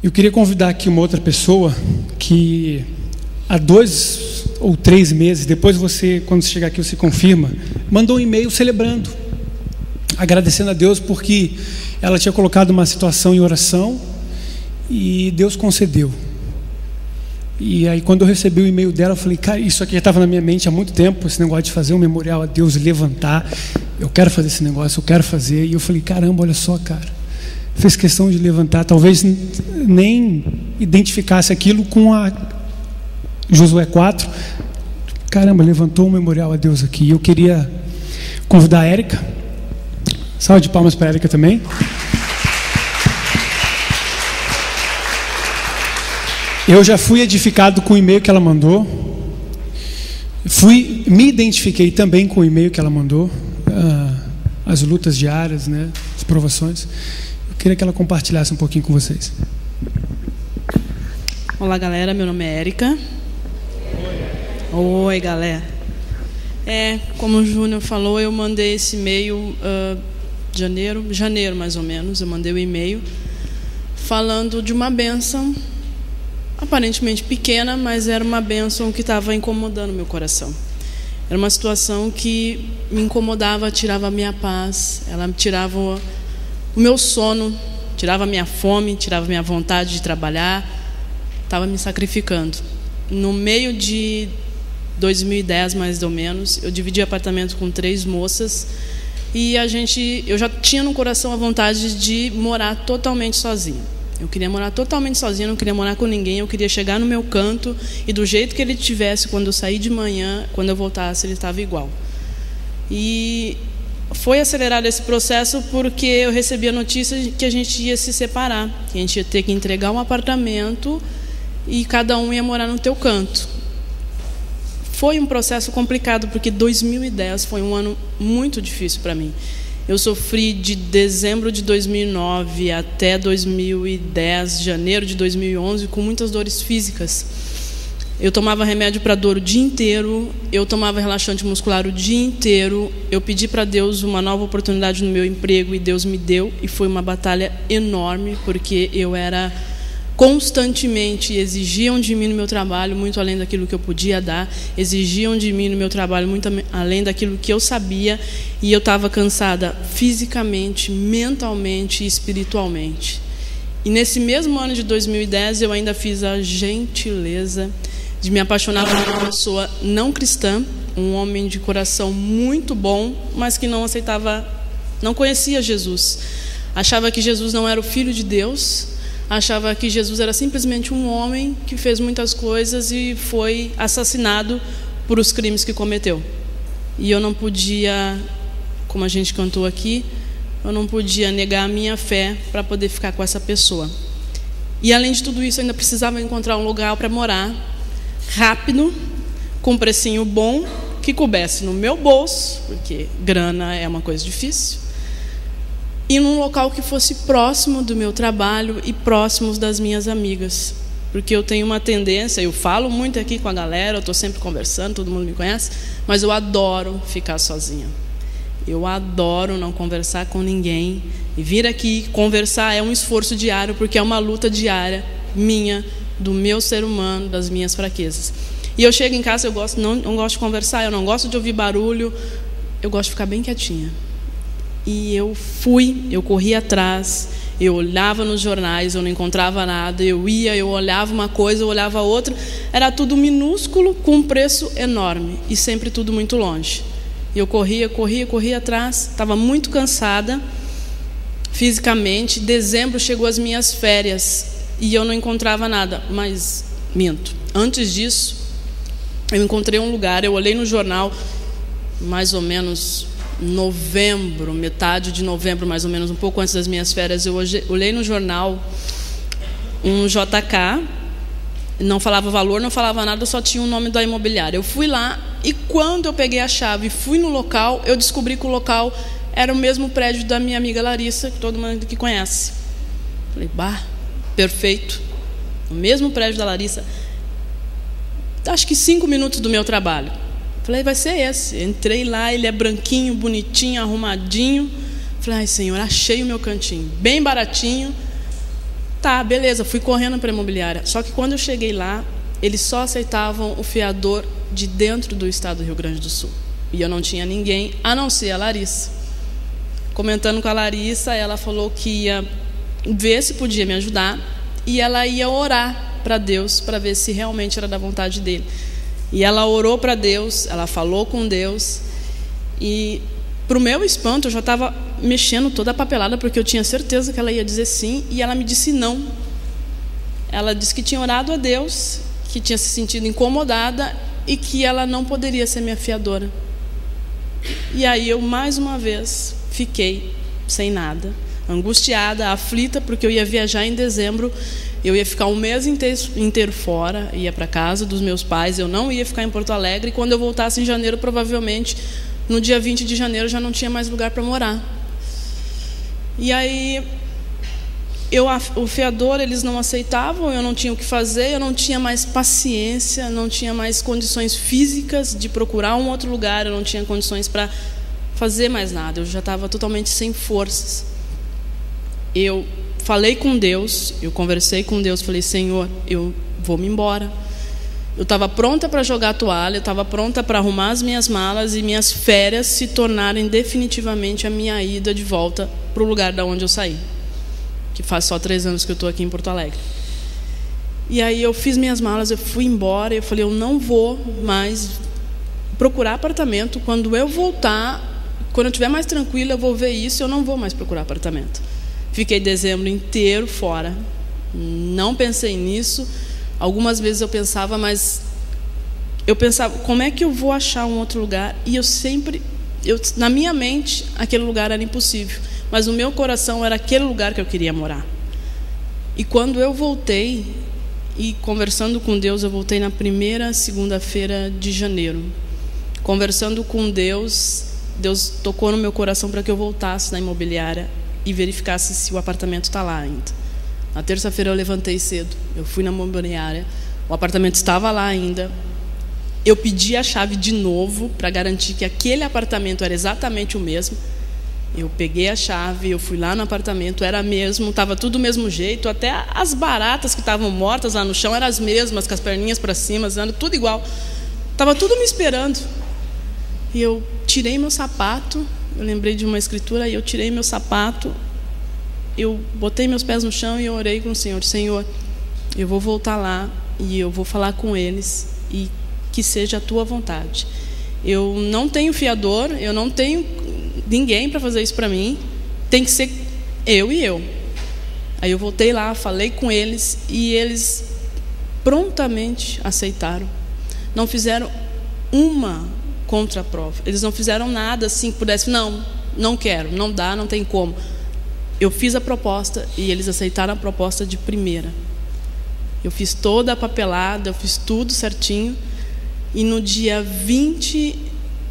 Eu queria convidar aqui uma outra pessoa que há 2 ou 3 meses, depois você, quando você chegar aqui, você confirma, mandou um e-mail celebrando, agradecendo a Deus porque ela tinha colocado uma situação em oração e Deus concedeu. E aí quando eu recebi o e-mail dela, eu falei, cara, isso aqui já estava na minha mente há muito tempo, esse negócio de fazer um memorial a Deus, levantar, eu quero fazer esse negócio, eu quero fazer. E eu falei, caramba, olha só, cara, fez questão de levantar, talvez nem identificasse aquilo com a Josué 4, caramba, levantou um memorial a Deus aqui. E eu queria convidar a Érica, salve de palmas para a Érica também. Eu já fui edificado com o e-mail que ela mandou, me identifiquei também com o e-mail que ela mandou, as lutas diárias, né, as provações. Eu queria que ela compartilhasse um pouquinho com vocês. Olá, galera, meu nome é Érica. Oi, galera. Como o Júnior falou, eu mandei esse e-mail janeiro mais ou menos, eu mandei o e-mail falando de uma bênção aparentemente pequena, mas era uma bênção que estava incomodando meu coração. Era uma situação que me incomodava, tirava a minha paz, ela tirava o meu sono, tirava a minha fome, tirava a minha vontade de trabalhar, estava me sacrificando. No meio de 2010, mais ou menos, eu dividi apartamento com 3 moças e eu já tinha no coração a vontade de morar totalmente sozinha. Eu queria morar totalmente sozinha, não queria morar com ninguém, eu queria chegar no meu canto e do jeito que ele tivesse quando eu saí de manhã, quando eu voltasse, ele estava igual. E foi acelerado esse processo porque eu recebi a notícia de que a gente ia se separar, que a gente ia ter que entregar um apartamento e cada um ia morar no teu canto. Foi um processo complicado porque 2010 foi um ano muito difícil para mim. Eu sofri de dezembro de 2009 até 2010, janeiro de 2011, com muitas dores físicas. Eu tomava remédio para dor o dia inteiro, eu tomava relaxante muscular o dia inteiro, eu pedi para Deus uma nova oportunidade no meu emprego e Deus me deu, e foi uma batalha enorme, porque eu era constantemente, exigiam de mim no meu trabalho muito além daquilo que eu podia dar, exigiam de mim no meu trabalho muito além daquilo que eu sabia, e eu estava cansada fisicamente, mentalmente e espiritualmente. E nesse mesmo ano de 2010 eu ainda fiz a gentileza de me apaixonar por uma pessoa não cristã, um homem de coração muito bom, mas que não aceitava, não conhecia Jesus, achava que Jesus não era o Filho de Deus, achava que Jesus era simplesmente um homem que fez muitas coisas e foi assassinado por os crimes que cometeu. E eu não podia, como a gente cantou aqui, eu não podia negar a minha fé para poder ficar com essa pessoa. E além de tudo isso, eu ainda precisava encontrar um lugar para morar, rápido, com um precinho bom, que coubesse no meu bolso, porque grana é uma coisa difícil, e num local que fosse próximo do meu trabalho e próximo das minhas amigas. Porque eu tenho uma tendência, eu falo muito aqui com a galera, eu estou sempre conversando, todo mundo me conhece, mas eu adoro ficar sozinha. Eu adoro não conversar com ninguém. E vir aqui conversar é um esforço diário, porque é uma luta diária minha, do meu ser humano, das minhas fraquezas. E eu chego em casa, eu não gosto de conversar, eu não gosto de ouvir barulho, eu gosto de ficar bem quietinha. E eu corria atrás, eu olhava nos jornais, eu não encontrava nada, eu olhava uma coisa, eu olhava outra, era tudo minúsculo com um preço enorme e sempre tudo muito longe. E eu corria atrás, estava muito cansada fisicamente. Dezembro chegou as minhas férias e eu não encontrava nada, mas minto. Antes disso, eu encontrei um lugar, eu olhei no jornal, mais ou menos novembro, metade de novembro, mais ou menos, um pouco antes das minhas férias, eu olhei no jornal um JK, não falava valor, não falava nada, só tinha o nome da imobiliária. Eu fui lá e quando eu peguei a chave e fui no local, eu descobri que o local era o mesmo prédio da minha amiga Larissa, que todo mundo aqui conhece. Falei, perfeito, o mesmo prédio da Larissa, acho que 5 minutos do meu trabalho. Falei, vai ser esse. Entrei lá, ele é branquinho, bonitinho, arrumadinho. Falei, ai Senhor, achei o meu cantinho, bem baratinho. Tá, beleza, fui correndo para a imobiliária. Só que quando eu cheguei lá, eles só aceitavam o fiador de dentro do estado do Rio Grande do Sul. E eu não tinha ninguém, a não ser a Larissa. Comentando com a Larissa, ela falou que ia ver se podia me ajudar e ela ia orar para Deus para ver se realmente era da vontade dele. E ela orou para Deus, ela falou com Deus e, para o meu espanto, eu já estava mexendo toda a papelada porque eu tinha certeza que ela ia dizer sim e ela me disse não. Ela disse que tinha orado a Deus, que tinha se sentido incomodada e que ela não poderia ser minha fiadora. E aí eu, mais uma vez, fiquei sem nada, angustiada, aflita, porque eu ia viajar em dezembro, eu ia ficar um mês inteiro fora, ia para casa dos meus pais, eu não ia ficar em Porto Alegre, e quando eu voltasse em janeiro, provavelmente, no dia 20 de janeiro, já não tinha mais lugar para morar. E aí, o fiador, eles não aceitavam, eu não tinha o que fazer, eu não tinha mais paciência, não tinha mais condições físicas de procurar um outro lugar, eu não tinha condições para fazer mais nada, eu já estava totalmente sem forças. Eu falei com Deus, eu conversei com Deus, falei, Senhor, eu vou me embora. Eu estava pronta para jogar a toalha, eu estava pronta para arrumar as minhas malas e minhas férias se tornarem definitivamente a minha ida de volta para o lugar da onde eu saí, que faz só 3 anos que eu estou aqui em Porto Alegre. E aí eu fiz minhas malas, eu fui embora, eu falei, eu não vou mais procurar apartamento, quando eu voltar, quando eu estiver mais tranquila, eu vou ver isso, eu não vou mais procurar apartamento. Fiquei dezembro inteiro fora, não pensei nisso. Algumas vezes eu pensava, mas eu pensava, como é que eu vou achar um outro lugar? E na minha mente, aquele lugar era impossível, mas no meu coração era aquele lugar que eu queria morar. E quando eu voltei, e conversando com Deus, eu voltei na primeira segunda-feira de janeiro. Conversando com Deus, Deus tocou no meu coração para que eu voltasse na imobiliária e verificasse se o apartamento está lá ainda. Na terça-feira eu levantei cedo, eu fui na imobiliária, o apartamento estava lá ainda. Eu pedi a chave de novo para garantir que aquele apartamento era exatamente o mesmo. Eu peguei a chave, eu fui lá no apartamento, era mesmo, estava tudo do mesmo jeito, até as baratas que estavam mortas lá no chão eram as mesmas, com as perninhas para cima, tudo igual. Estava tudo me esperando. E eu tirei meu sapato, eu lembrei de uma escritura, e eu tirei meu sapato, eu botei meus pés no chão e eu orei com o Senhor. Senhor, eu vou voltar lá e eu vou falar com eles e que seja a tua vontade. Eu não tenho fiador, eu não tenho ninguém para fazer isso para mim, tem que ser eu e eu. Aí eu voltei lá, falei com eles e eles prontamente aceitaram. Não fizeram uma contraprova, eles não fizeram nada assim que pudesse, não quero, não dá, não tem como. Eu fiz a proposta e eles aceitaram a proposta de primeira. Eu fiz toda a papelada, eu fiz tudo certinho. E no dia 20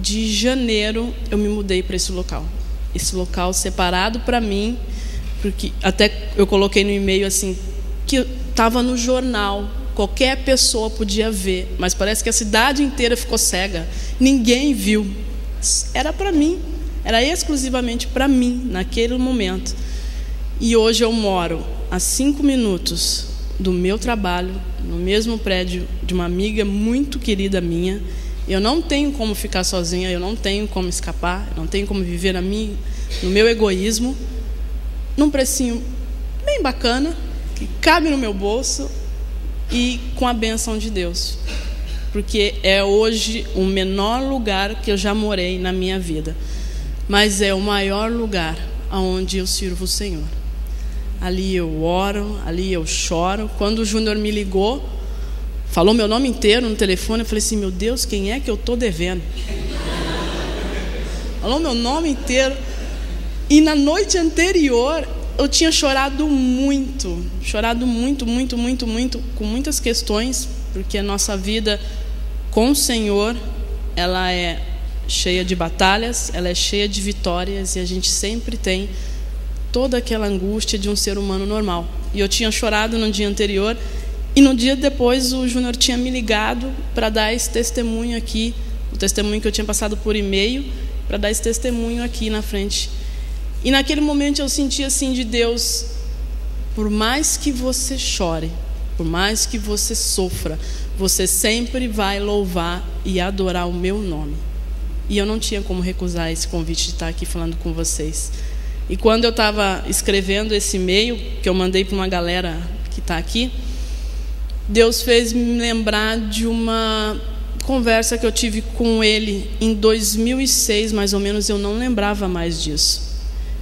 de janeiro eu me mudei para esse local. Esse local separado para mim, porque até eu coloquei no e-mail assim, que estava no jornal, qualquer pessoa podia ver, mas parece que a cidade inteira ficou cega. Ninguém viu. Era para mim, era exclusivamente para mim, naquele momento. E hoje eu moro a 5 minutos do meu trabalho, no mesmo prédio de uma amiga muito querida minha. Eu não tenho como ficar sozinha, eu não tenho como escapar, eu não tenho como viver no meu egoísmo, num precinho bem bacana, que cabe no meu bolso e com a bênção de Deus. Porque é hoje o menor lugar que eu já morei na minha vida, mas é o maior lugar onde eu sirvo o Senhor. Ali eu oro, ali eu choro. Quando o Júnior me ligou, falou meu nome inteiro no telefone, eu falei assim, meu Deus, quem é que eu estou devendo? Falou meu nome inteiro. E na noite anterior, eu tinha chorado muito, com muitas questões, porque a nossa vida com o Senhor, ela é cheia de batalhas, ela é cheia de vitórias, e a gente sempre tem toda aquela angústia de um ser humano normal. E eu tinha chorado no dia anterior, e no dia depois o Júnior tinha me ligado para dar esse testemunho aqui, o testemunho que eu tinha passado por e-mail, para dar esse testemunho aqui na frente. E naquele momento eu senti assim de Deus, por mais que você chore, por mais que você sofra, você sempre vai louvar e adorar o meu nome. E eu não tinha como recusar esse convite de estar aqui falando com vocês. E quando eu estava escrevendo esse e-mail, que eu mandei para uma galera que está aqui, Deus fez me lembrar de uma conversa que eu tive com Ele em 2006, mais ou menos. Eu não lembrava mais disso.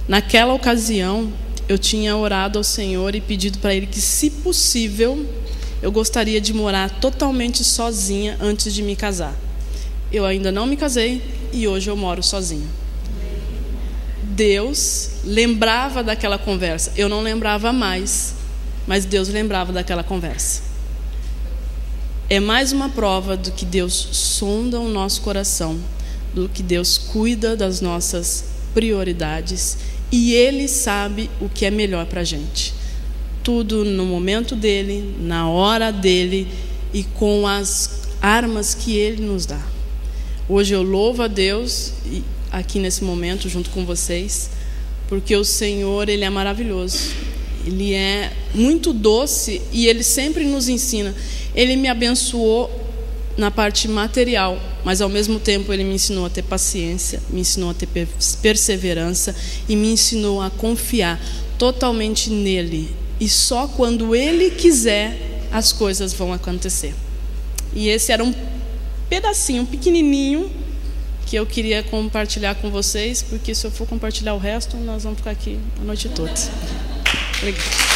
Naquela ocasião, eu tinha orado ao Senhor e pedido para Ele que, se possível, eu gostaria de morar totalmente sozinha antes de me casar. Eu ainda não me casei e hoje eu moro sozinha. Deus lembrava daquela conversa. Eu não lembrava mais, mas Deus lembrava daquela conversa. É mais uma prova do que Deus sonda o nosso coração, do que Deus cuida das nossas prioridades, e Ele sabe o que é melhor para a gente. Tudo no momento dEle, na hora dEle e com as armas que Ele nos dá. Hoje eu louvo a Deus aqui nesse momento junto com vocês, porque o Senhor, Ele é maravilhoso. Ele é muito doce e Ele sempre nos ensina. Ele me abençoou na parte material, mas ao mesmo tempo Ele me ensinou a ter paciência, me ensinou a ter perseverança e me ensinou a confiar totalmente nele. E só quando Ele quiser, as coisas vão acontecer. E esse era um pedacinho pequenininho que eu queria compartilhar com vocês, porque se eu for compartilhar o resto, nós vamos ficar aqui a noite toda. Obrigada.